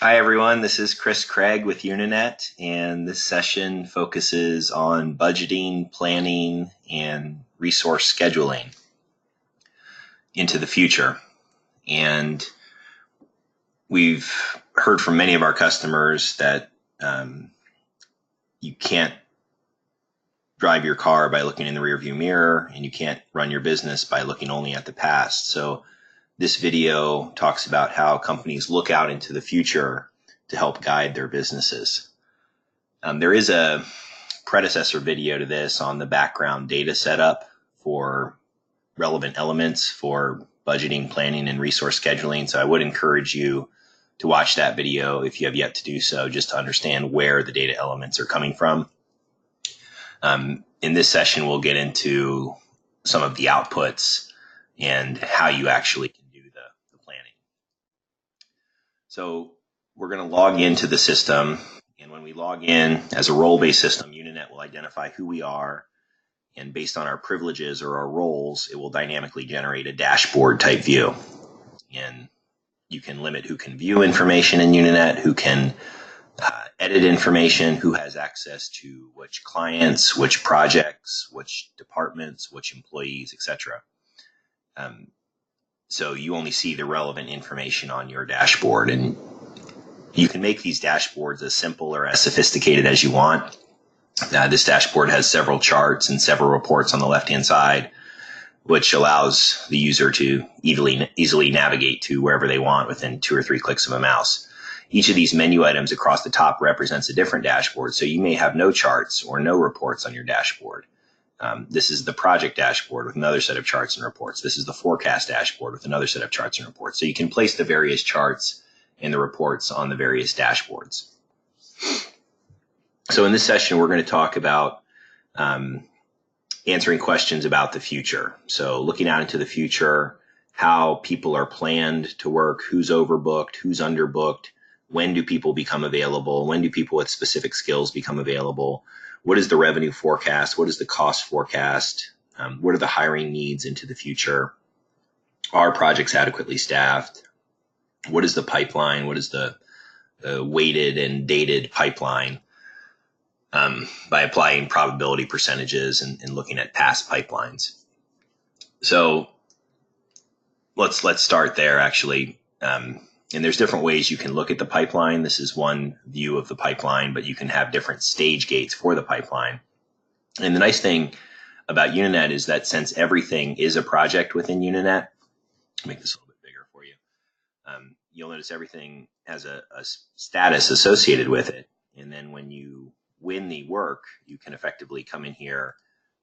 Hi, everyone. This is Chris Craig with Unanet, and this session focuses on budgeting, planning, and resource scheduling into the future. And we've heard from many of our customers that you can't drive your car by looking in the rearview mirror, and you can't run your business by looking only at the past. So this video talks about how companies look out into the future to help guide their businesses. There is a predecessor video to this on the background data setup for relevant elements for budgeting, planning, and resource scheduling. So I would encourage you to watch that video if you have yet to do so, just to understand where the data elements are coming from. In this session, we'll get into some of the outputs and how you actually can do the planning. So we're going to log into the system. And when we log in as a role-based system, Unanet will identify who we are. And based on our privileges or our roles, it will dynamically generate a dashboard type view. And you can limit who can view information in Unanet, who can edit information, who has access to which clients, which projects, which departments, which employees, etc. So you only see the relevant information on your dashboard. And you can make these dashboards as simple or as sophisticated as you want. This dashboard has several charts and several reports on the left-hand side, which allows the user to easily navigate to wherever they want within 2 or 3 clicks of a mouse. Each of these menu items across the top represents a different dashboard, so you may have no charts or no reports on your dashboard. This is the project dashboard with another set of charts and reports. This is the forecast dashboard with another set of charts and reports. So you can place the various charts and the reports on the various dashboards. So in this session, we're going to talk about answering questions about the future. So looking out into the future, how people are planned to work, who's overbooked, who's underbooked, when do people become available, when do people with specific skills become available, what is the revenue forecast, what is the cost forecast, what are the hiring needs into the future, are projects adequately staffed, what is the pipeline, what is the weighted and dated pipeline, by applying probability percentages and looking at past pipelines. So let's start there actually. And there's different ways you can look at the pipeline. This is one view of the pipeline, but you can have different stage gates for the pipeline. And the nice thing about Unanet is that since everything is a project within Unanet, I'll make this a little bit bigger for you. You'll notice everything has a status associated with it. And then when you win the work, you can effectively come in here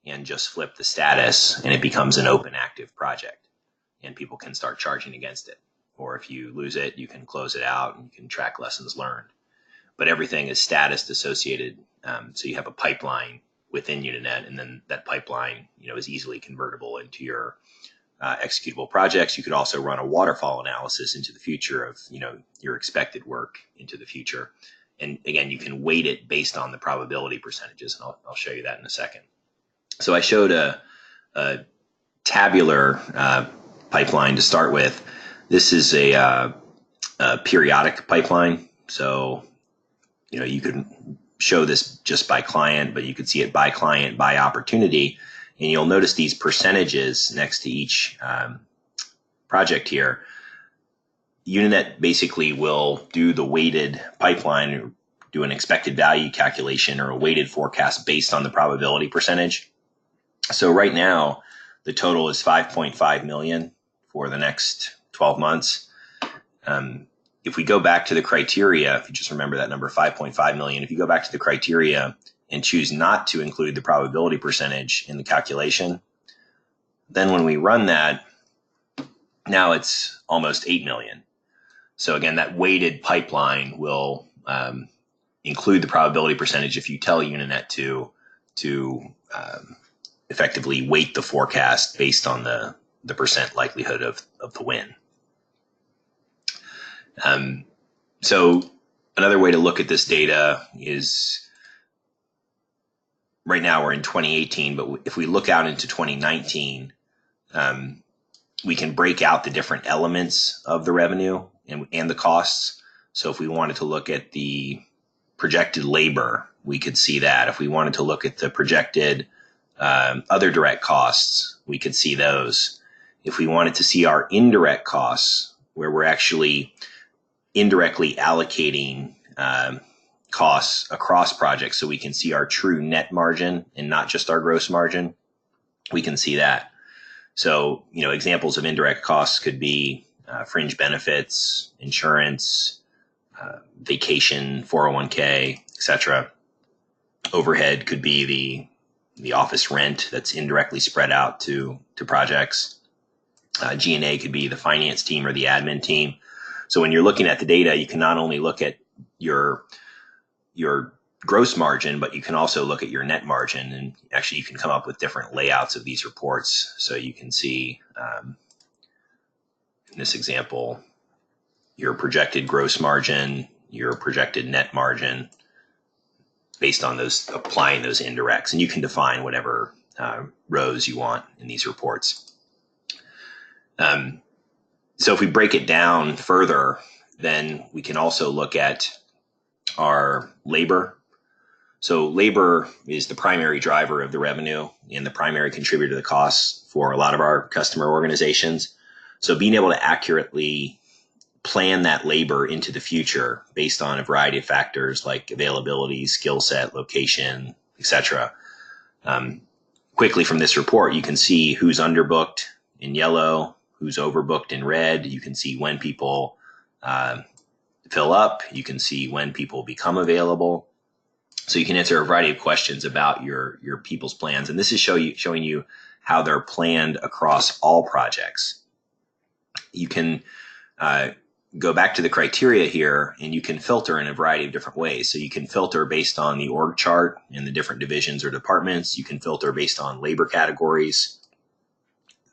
and just flip the status and it becomes an open active project and people can start charging against it. Or if you lose it, you can close it out and you can track lessons learned. But everything is status associated. So you have a pipeline within Unanet, and then that pipeline, is easily convertible into your executable projects. You could also run a waterfall analysis into the future of, your expected work into the future. And again, you can weight it based on the probability percentages, and I'll show you that in a second. So I showed a tabular pipeline to start with. This is a periodic pipeline. So, you can show this just by client, but you could see it by client, by opportunity. And you'll notice these percentages next to each project here. Unanet basically will do the weighted pipeline, or do an expected value calculation or a weighted forecast based on the probability percentage. So right now, the total is 5.5 million for the next 12 months. If we go back to the criteria, if you just remember that number 5.5 million, if you go back to the criteria and choose not to include the probability percentage in the calculation, then when we run that, now it's almost 8 million. So again, that weighted pipeline will include the probability percentage if you tell Unanet to effectively weight the forecast based on the percent likelihood of the win. So another way to look at this data is, right now we're in 2018, but if we look out into 2019, we can break out the different elements of the revenue and the costs. So if we wanted to look at the projected labor, we could see that. If we wanted to look at the projected other direct costs, we could see those. If we wanted to see our indirect costs, where we're actually indirectly allocating costs across projects, so we can see our true net margin and not just our gross margin, we can see that. So, examples of indirect costs could be fringe benefits, insurance, vacation, 401k, etc. Overhead could be the office rent that's indirectly spread out to projects. G&A could be the finance team or the admin team. So when you're looking at the data, you can not only look at your gross margin, but you can also look at your net margin. And actually, you can come up with different layouts of these reports. So you can see in this example, your projected gross margin, your projected net margin, based on those, applying those indirects. And you can define whatever rows you want in these reports. So if we break it down further, then we can also look at our labor. So labor is the primary driver of the revenue and the primary contributor to the costs for a lot of our customer organizations. So being able to accurately plan that labor into the future based on a variety of factors like availability, skill set, location, etc. Quickly from this report, you can see who's underbooked in yellow, who's overbooked in red. You can see when people fill up. You can see when people become available. So you can answer a variety of questions about your people's plans. And this is showing you how they're planned across all projects. You can go back to the criteria here, and you can filter in a variety of different ways. So you can filter based on the org chart in the different divisions or departments. You can filter based on labor categories.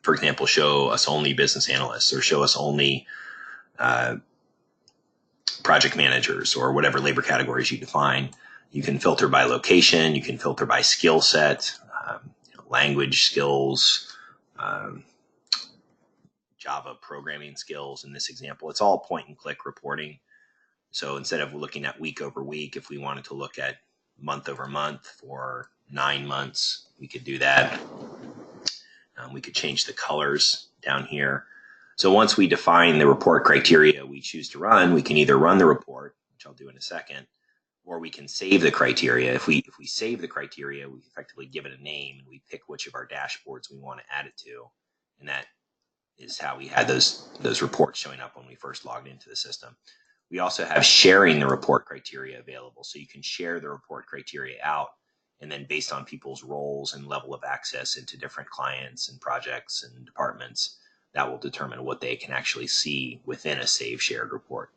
For example, show us only business analysts, or show us only project managers, or whatever labor categories you define. You can filter by location. You can filter by skill set, language skills, Java programming skills. In this example, it's all point and click reporting. So instead of looking at week over week, if we wanted to look at month over month for 9 months, we could do that. We could change the colors down here. So once we define the report criteria we choose to run, we can either run the report, which I'll do in a second, or we can save the criteria. If we save the criteria, we effectively give it a name, and we pick which of our dashboards we want to add it to. And that is how we had those reports showing up when we first logged into the system. We also have sharing the report criteria available. So you can share the report criteria out, and then based on people's roles and level of access into different clients and projects and departments, that will determine what they can actually see within a save shared report.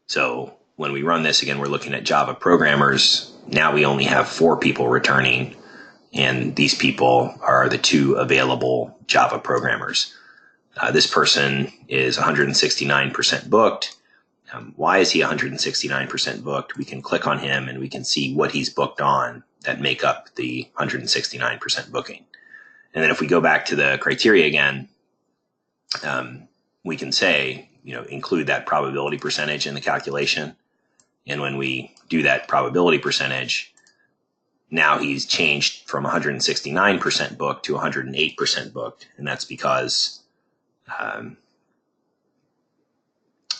So when we run this, again, we're looking at Java programmers. Now we only have 4 people returning, and these people are the 2 available Java programmers. This person is 169% booked. Why is he 169% booked? We can click on him and we can see what he's booked on that make up the 169% booking. And then if we go back to the criteria again, we can say, include that probability percentage in the calculation. And when we do that probability percentage, now he's changed from 169% booked to 108% booked. And that's because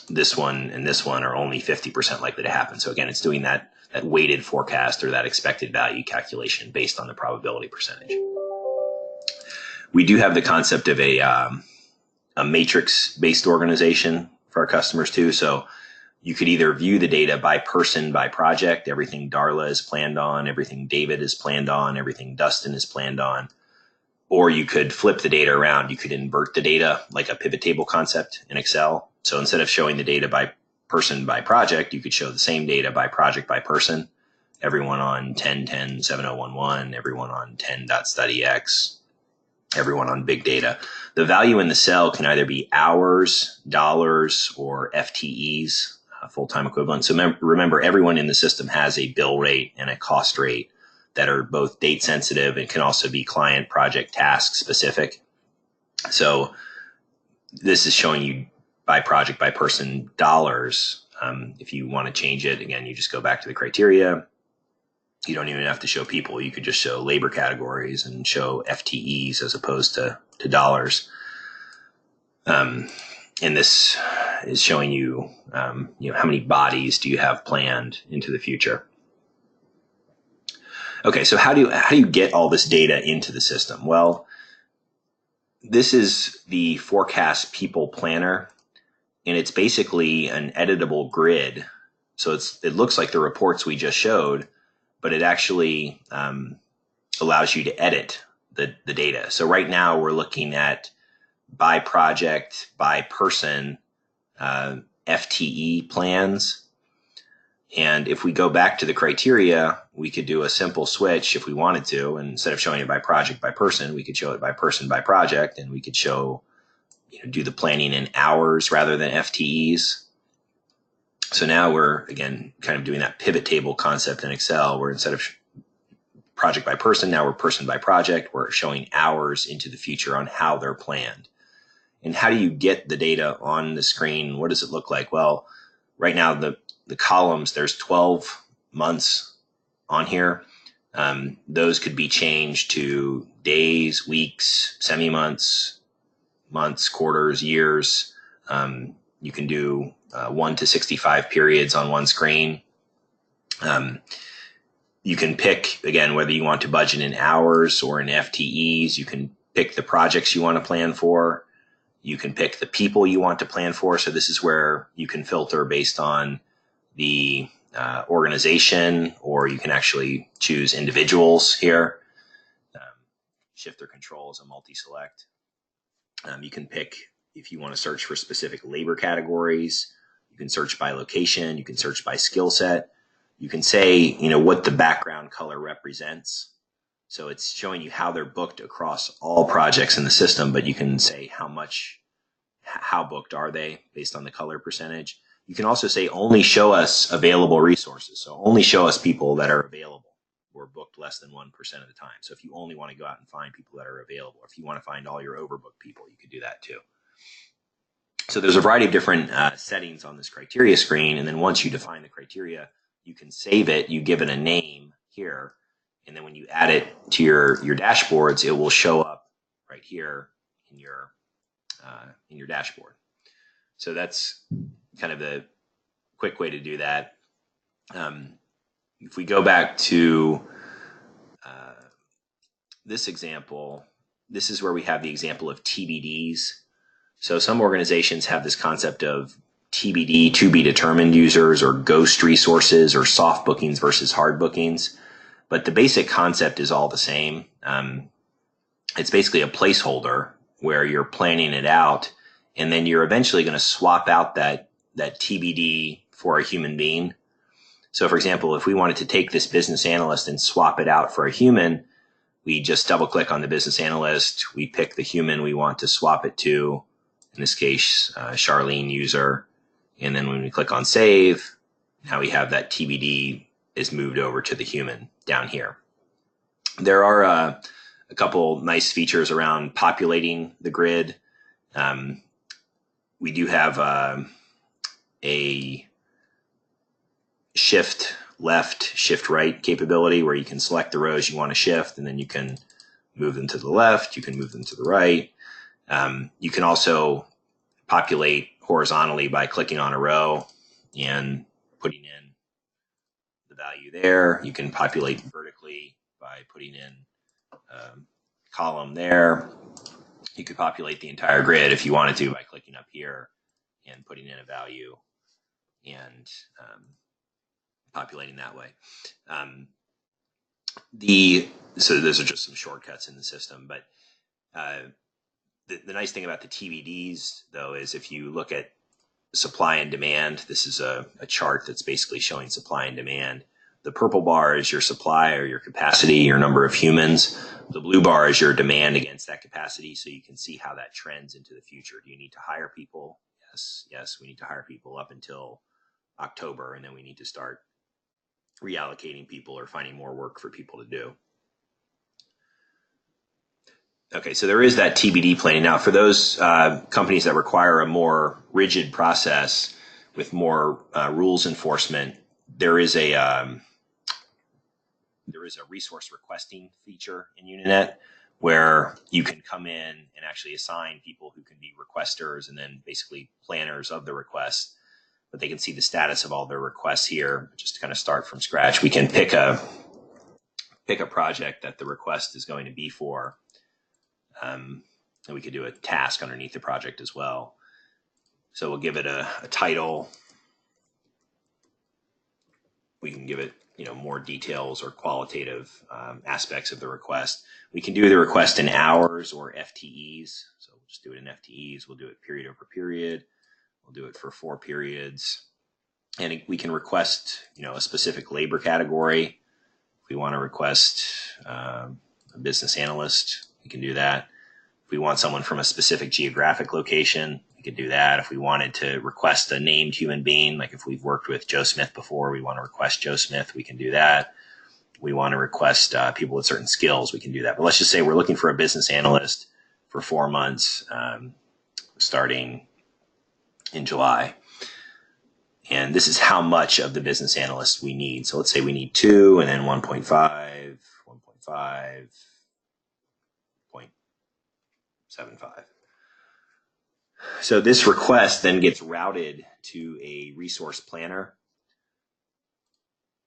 this one and this one are only 50% likely to happen. So again, it's doing that weighted forecast or that expected value calculation based on the probability percentage. We do have the concept of a matrix-based organization for our customers too. So you could either view the data by person, by project, everything Darla is planned on, everything David is planned on, everything Dustin is planned on, or you could flip the data around. You could invert the data like a pivot table concept in Excel. So instead of showing the data by person by project, you could show the same data by project by person. Everyone on 10.10.7011, everyone on 10.studyx, everyone on big data. The value in the cell can either be hours, dollars, or FTEs, full-time equivalent. So remember, everyone in the system has a bill rate and a cost rate that are both date sensitive and can also be client, project, task specific. So this is showing you by project, by person dollars. If you want to change it, again, you just go back to the criteria. You don't even have to show people. You could just show labor categories and show FTEs as opposed to dollars. And this is showing you, how many bodies do you have planned into the future. Okay, so how do you get all this data into the system? Well, this is the forecast people planner, and it's basically an editable grid. So it looks like the reports we just showed, but it actually allows you to edit the data. So right now we're looking at by project, by person, FTE plans. And if we go back to the criteria, we could do a simple switch if we wanted to. And instead of showing it by project, by person, we could show it by person, by project, and we could show, do the planning in hours rather than FTEs. So now we're, again, kind of doing that pivot table concept in Excel, where instead of project by person, now we're person by project. We're showing hours into the future on how they're planned. And how do you get the data on the screen? What does it look like? Well, right now, the columns, there's 12 months on here. Those could be changed to days, weeks, semi-months, months, quarters, years. You can do 1 to 65 periods on one screen. You can pick, again, whether you want to budget in hours or in FTEs. You can pick the projects you want to plan for. You can pick the people you want to plan for. So this is where you can filter based on the organization, or you can actually choose individuals here. Shift or control is a multi-select. You can pick if you want to search for specific labor categories. You can search by location. You can search by skill set. You can say, what the background color represents. So it's showing you how they're booked across all projects in the system, but you can say how booked are they based on the color percentage. You can also say only show us available resources. So only show us people that are available or booked less than 1% of the time. So if you only want to go out and find people that are available, if you want to find all your overbooked people, you could do that too. So there's a variety of different settings on this criteria screen. And then once you define the criteria, you can save it. You give it a name here. And then when you add it to your dashboards, it will show up right here in your dashboard. So that's kind of the quick way to do that. If we go back to this example, this is where we have the example of TBDs. So some organizations have this concept of TBD, to be determined users, or ghost resources, or soft bookings versus hard bookings. But the basic concept is all the same. It's basically a placeholder where you're planning it out, and then you're eventually going to swap out that TBD for a human being. So for example, if we wanted to take this business analyst and swap it out for a human, we just double click on the business analyst. We pick the human we want to swap it to, in this case, Charlene user. And then when we click on save, now we have that TBD is moved over to the human down here. There are a couple nice features around populating the grid. We do have a shift left, shift right capability where you can select the rows you want to shift, and then you can move them to the left, you can move them to the right. You can also populate horizontally by clicking on a row and putting in the value there. You can populate vertically by putting in a column there. You could populate the entire grid if you wanted to by clicking up here and putting in a value and populating that way. So those are just some shortcuts in the system. But the nice thing about the TBDs, though, is if you look at supply and demand, this is a chart that's basically showing supply and demand. The purple bar is your supply or your capacity, your number of humans. The blue bar is your demand against that capacity, so you can see how that trends into the future. Do you need to hire people? Yes, we need to hire people up until October, and then we need to start reallocating people or finding more work for people to do. Okay, so there is that TBD planning. Now, for those companies that require a more rigid process with more rules enforcement, there is a resource requesting feature in Unanet where you can come in and actually assign people who can be requesters and then basically planners of the request. But they can see the status of all their requests here. Just to kind of start from scratch, we can pick a project that the request is going to be for. And we could do a task underneath the project as well. So we'll give it a title. We can give it, more details or qualitative aspects of the request. We can do the request in hours or FTEs. So we'll just do it in FTEs. We'll do it period over period. We'll do it for 4 periods. And we can request, a specific labor category. If we want to request a business analyst, we can do that. If we want someone from a specific geographic location, we could do that. If we wanted to request a named human being, like if we've worked with Joe Smith before, we want to request Joe Smith, we can do that. We want to request people with certain skills, we can do that. But let's just say we're looking for a business analyst for 4 months, starting in July. And this is how much of the business analyst we need. So let's say we need 2 and then 1.5, 1.5, 0.75. So this request then gets routed to a resource planner.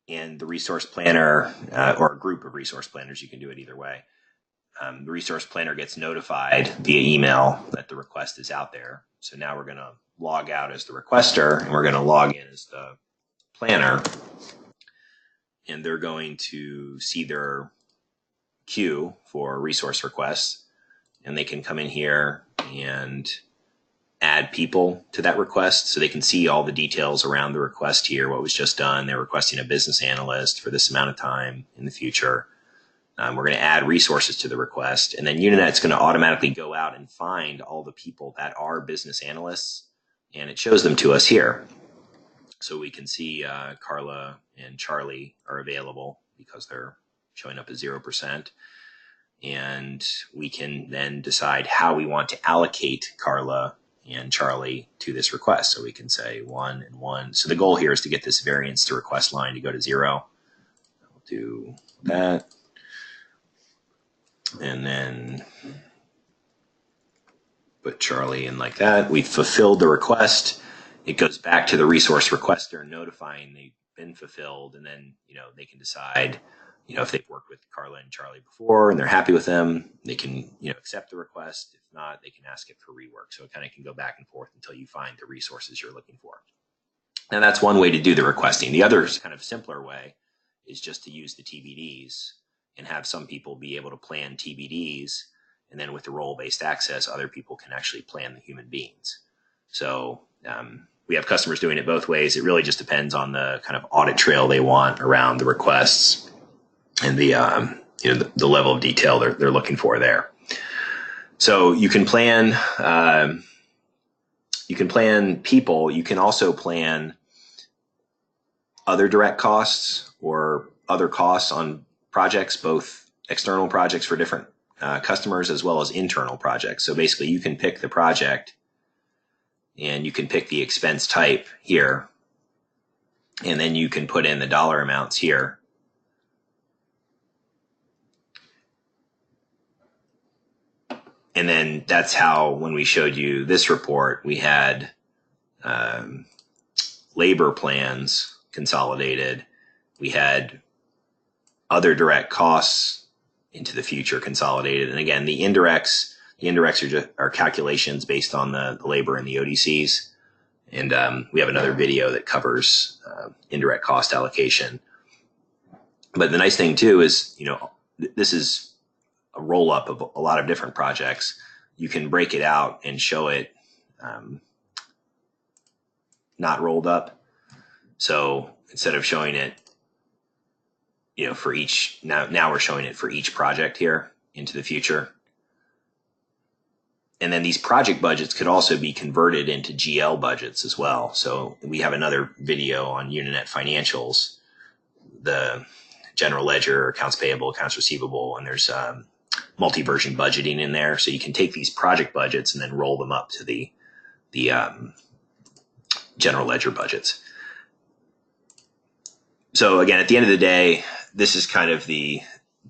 And the resource planner, or a group of resource planners, you can do it either way. The resource planner gets notified via email that the request is out there. So now we're going to log out as the requester, and we're going to log in as the planner. And they're going to see their queue for resource requests. And they can come in here and add people to that request so they can see all the details around the request here, what was just done. They're requesting a business analyst for this amount of time in the future. We're going to add resources to the request, and then Unanet's going to automatically go out and find all the people that are business analysts, and it shows them to us here. So we can see Carla and Charlie are available because they're showing up as 0%. And we can then decide how we want to allocate Carla and Charlie to this request. So we can say 1 and 1. So the goal here is to get this variance to request line to go to 0. We'll do that. And then put Charlie in like that. We've fulfilled the request. It goes back to the resource requester notifying they've been fulfilled. And then, they can decide, if they've worked with Carla and Charlie before and they're happy with them, they can, accept the request. If not, they can ask it for rework. So it kind of can go back and forth until you find the resources you're looking for. Now that's one way to do the requesting. The other kind of simpler way is just to use the TBDs and have some people be able to plan TBDs. And then with the role-based access, other people can actually plan the human beings. So we have customers doing it both ways. It really just depends on the kind of audit trail they want around the requests and the the level of detail they're looking for there. So you can plan people. You can also plan other direct costs or other costs on projects, both external projects for different customers as well as internal projects. So basically, you can pick the project and you can pick the expense type here, and then you can put in the dollar amounts here. And then that's how, when we showed you this report, we had labor plans consolidated. We had other direct costs into the future consolidated. And again, the indirects are calculations based on the labor and the ODCs. And we have another video that covers indirect cost allocation. But the nice thing too is, this is a roll up of a lot of different projects. You can break it out and show it not rolled up. So instead of showing it, for each, now we're showing it for each project here into the future. And then these project budgets could also be converted into GL budgets as well. So we have another video on Unanet financials, the general ledger, accounts payable, accounts receivable, and there's multi-version budgeting in there. So you can take these project budgets and then roll them up to the general ledger budgets. So again, at the end of the day, this is kind of the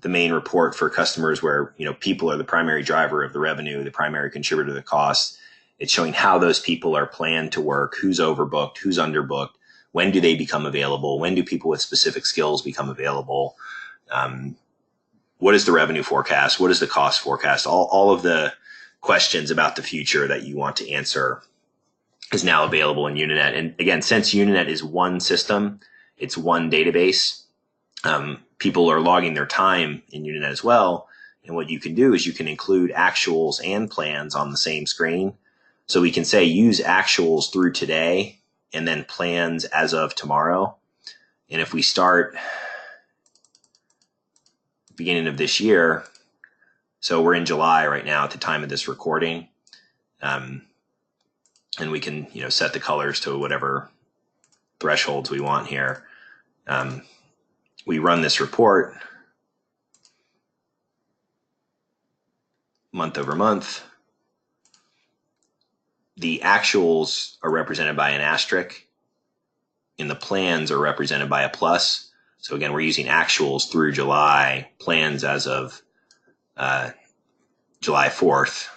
main report for customers where, people are the primary driver of the revenue, the primary contributor to the cost. It's showing how those people are planned to work, who's overbooked, who's underbooked, when do they become available, when do people with specific skills become available, what is the revenue forecast, what is the cost forecast, all of the questions about the future that you want to answer is now available in Unanet. And again, since Unanet is one system, it's one database, people are logging their time in Unanet as well. And what you can do is you can include actuals and plans on the same screen. So we can say use actuals through today and then plans as of tomorrow. And if we start beginning of this year, so we're in July right now at the time of this recording, and we can set the colors to whatever thresholds we want here. We run this report month over month. The actuals are represented by an asterisk, and the plans are represented by a plus. So again, we're using actuals through July, plans as of July 4th,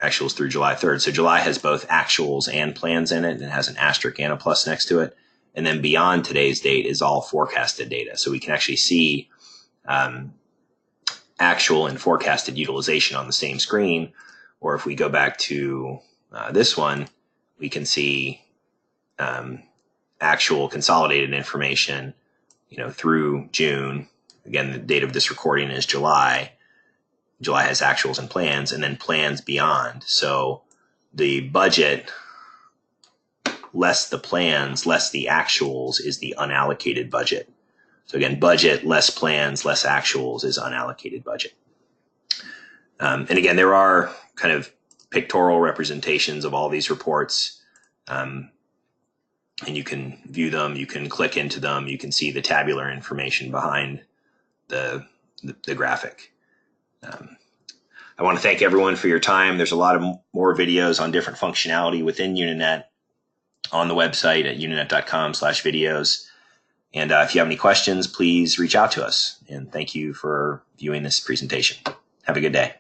actuals through July 3rd. So July has both actuals and plans in it, and it has an asterisk and a plus next to it. And then beyond today's date is all forecasted data. So we can actually see actual and forecasted utilization on the same screen. Or if we go back to this one, we can see actual consolidated information, through June. Again, the date of this recording is July. July has actuals and plans, and then plans beyond. So the budget less the plans, less the actuals is the unallocated budget. So again, budget less plans, less actuals is unallocated budget. And again, there are kind of pictorial representations of all these reports. And you can view them, you can click into them, you can see the tabular information behind the graphic. I want to thank everyone for your time. There's a lot of more videos on different functionality within Unanet on the website at unanet.com/videos. And if you have any questions, please reach out to us. And thank you for viewing this presentation. Have a good day.